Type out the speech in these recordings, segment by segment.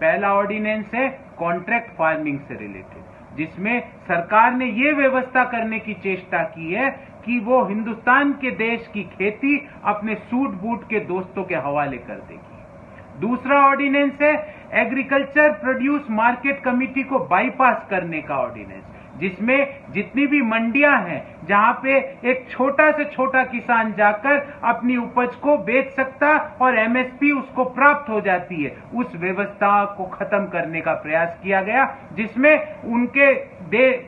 पहला ऑर्डिनेंस है contract farming से रिलेटेड, जिसमें सरकार ने ये व्यवस्था करने की चेष्टा की है कि वो हिंदुस्तान के देश की खेती अपने सूट बूट के दोस्तों के हवाले कर देगी। दूसरा ऑर्डिनेंस है एग्रीकल्चर प्रोड्यूस मार्केट कमेटी को बाईपास करने का ऑर्डिनेंस, जिसमें जितनी भी मंडियां हैं जहां पे एक छोटा से छोटा किसान जाकर अपनी उपज को बेच सकता और एमएसपी उसको प्राप्त हो जाती है, उस व्यवस्था को खत्म करने का प्रयास किया गया, जिसमें उनके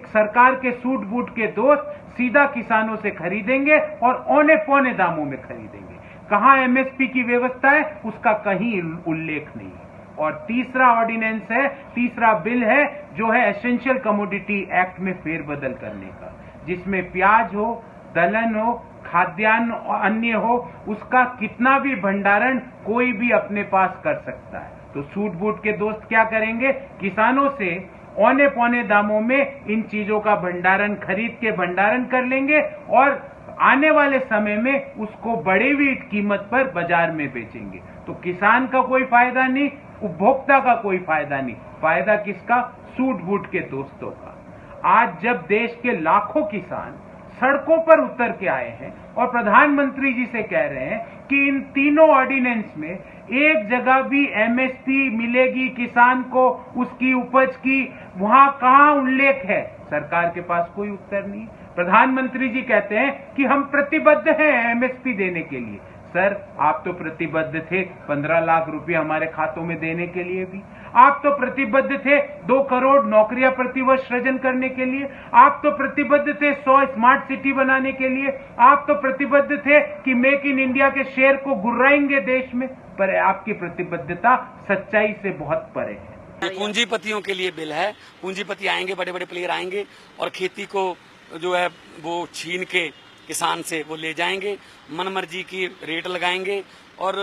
सरकार के सूट बूट के दोस्त सीधा किसानों से खरीदेंगे और औने पौने दामों में खरीदेंगे। कहां एमएसपी की व्यवस्था है उसका कहीं उल्लेख नहीं। और तीसरा ऑर्डिनेंस है, तीसरा बिल है जो है एसेंशियल कमोडिटी एक्ट में फेरबदल करने का, जिसमें प्याज हो, दलहन हो, खाद्यान्न और अन्य हो, उसका कितना भी भंडारण कोई भी अपने पास कर सकता है। तो सूट बूट के दोस्त क्या करेंगे, किसानों से औने पौने दामों में इन चीजों का भंडारण खरीद के भंडारण कर लेंगे और आने वाले समय में उसको बढ़ी हुई कीमत पर बाजार में बेचेंगे। तो किसान का कोई फायदा नहीं, उपभोक्ता का कोई फायदा नहीं, फायदा किसका, सूट बूट के दोस्तों का। आज जब देश के लाखों किसान सड़कों पर उतर के आए हैं और प्रधानमंत्री जी से कह रहे हैं कि इन तीनों ऑर्डिनेंस में एक जगह भी एमएसपी मिलेगी किसान को उसकी उपज की, वहां कहां उल्लेख है, सरकार के पास कोई उत्तर नहीं। प्रधानमंत्री जी कहते हैं कि हम प्रतिबद्ध हैं एमएसपी देने के लिए। सर, आप तो प्रतिबद्ध थे 15 लाख रुपए हमारे खातों में देने के लिए भी, आप तो प्रतिबद्ध थे 2 करोड़ नौकरियां प्रतिवर्ष सृजन करने के लिए, आप तो प्रतिबद्ध थे 100 स्मार्ट सिटी बनाने के लिए, आप तो प्रतिबद्ध थे कि मेक इन इंडिया के शेयर को गुर्राएंगे देश में, पर आपकी प्रतिबद्धता सच्चाई से बहुत परे है। पूंजीपतियों के लिए बिल है। पूंजीपति आएंगे, बड़े बड़े प्लेयर आएंगे और खेती को जो है वो छीन के किसान से वो ले जाएंगे, मनमर्जी की रेट लगाएंगे और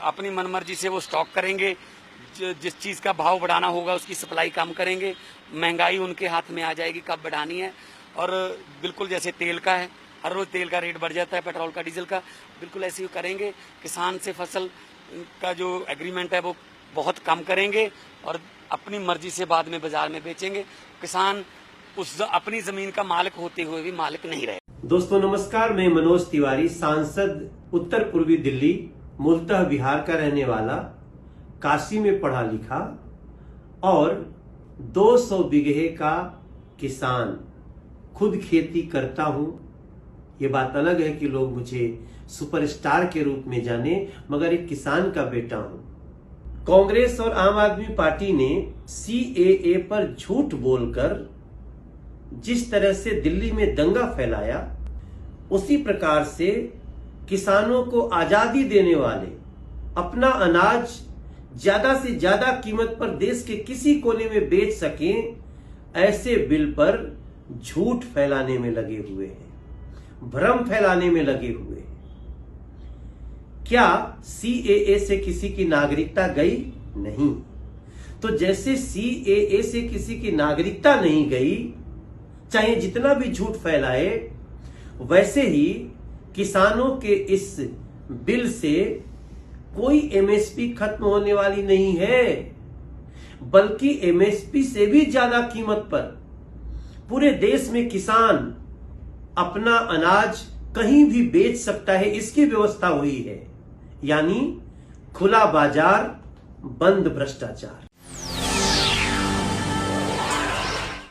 अपनी मनमर्जी से वो स्टॉक करेंगे। जिस चीज का भाव बढ़ाना होगा उसकी सप्लाई कम करेंगे, महंगाई उनके हाथ में आ जाएगी कब बढ़ानी है। और बिल्कुल जैसे तेल का है, हर रोज तेल का रेट बढ़ जाता है, पेट्रोल का, डीजल का, बिल्कुल ऐसे ही करेंगे। किसान से फसल का जो एग्रीमेंट है वो बहुत कम करेंगे और अपनी मर्जी से बाद में बाजार में बेचेंगे। किसान उस अपनी जमीन का मालिक होते हुए भी मालिक नहीं रहे। दोस्तों नमस्कार, मैं मनोज तिवारी, सांसद उत्तर पूर्वी दिल्ली, मूलतः बिहार का रहने वाला, काशी में पढ़ा लिखा और 200 बीघे का किसान, खुद खेती करता हूं। ये बात अलग है कि लोग मुझे सुपरस्टार के रूप में जाने, मगर एक किसान का बेटा हूं। कांग्रेस और आम आदमी पार्टी ने सीएए पर झूठ बोलकर जिस तरह से दिल्ली में दंगा फैलाया, उसी प्रकार से किसानों को आजादी देने वाले अपना अनाज ज्यादा से ज्यादा कीमत पर देश के किसी कोने में बेच सकें, ऐसे बिल पर झूठ फैलाने में लगे हुए हैं, भ्रम फैलाने में लगे हुए हैं। क्या सीएए से किसी की नागरिकता गई? नहीं। तो जैसे सीएए से किसी की नागरिकता नहीं गई, चाहे जितना भी झूठ फैलाए, वैसे ही किसानों के इस बिल से कोई एमएसपी खत्म होने वाली नहीं है, बल्कि एमएसपी से भी ज्यादा कीमत पर पूरे देश में किसान अपना अनाज कहीं भी बेच सकता है, इसकी व्यवस्था हुई है। यानी खुला बाजार, बंद भ्रष्टाचार।